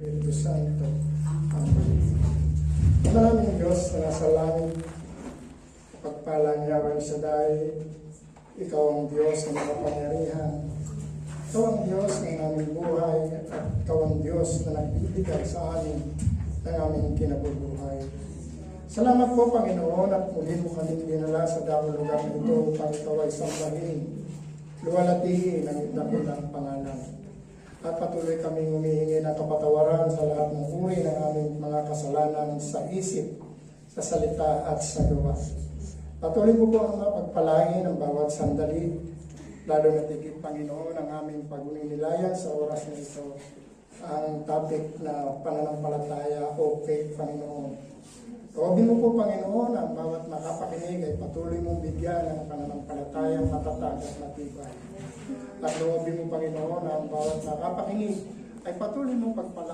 Espiritu Santo. Amen. Maraming Diyos na nasa langit, pagpalang Yahweh Shaddai, Ikaw ang Diyos na makapangyarihan. Ikaw ang Diyos ng aming buhay at Ikaw ang Diyos na nagbibigay sa amin ng aming kinabubuhay. Salamat po, Panginoon, at muli mo kaming dinala sa damang lugar na ito upang Ikaw ay sambahin, luwalhatiin ang dakilang pangalan. At patuloy kaming humihingi ng kapatawaran sa lahat ng uri ng aming mga kasalanan sa isip, sa salita at sa gawa. Patuloy mo po ang mapagpalain ng bawat sandali, lalo na tigit, Panginoon, ang aming pagninilayan sa oras na ito, ang topic na pananampalataya o faith, Panginoon. Loobin mo po, Panginoon, ang bawat nakapakinig ay patuloy mong bigyan ng pananampalatayang matatag at matibay. At loobin mo, Panginoon, ang bawat nakapakinig ay patuloy mong pagpalain